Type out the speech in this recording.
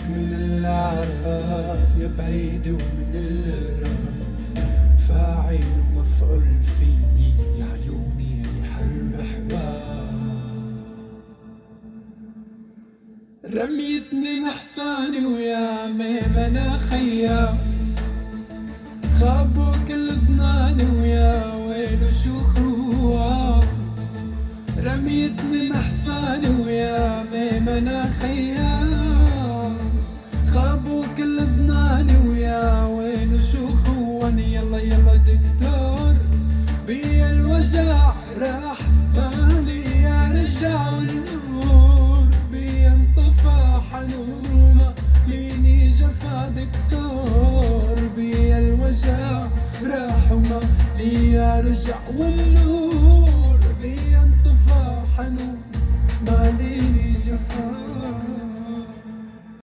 من العرب يا بعيد ومن الراب، فاعل ومفعول فيي يا عيوني حرب حباب. رميتني محصاني ويا ميمنة خيام، خابوا كل صناني ويا ويلو شو خواب. رميتني محصاني ويا ميمنة خيام، خابوا كل صناني ويا ويلو شو خواني. يلا يلا دكتور بيا الوجع راح بالي يا رجع، والنور بيا انطفى حنومة ليني جفا. دكتور بيا الوجع راح وما لي رجع، والنور بيا انطفى حنومة ما ليني جفا.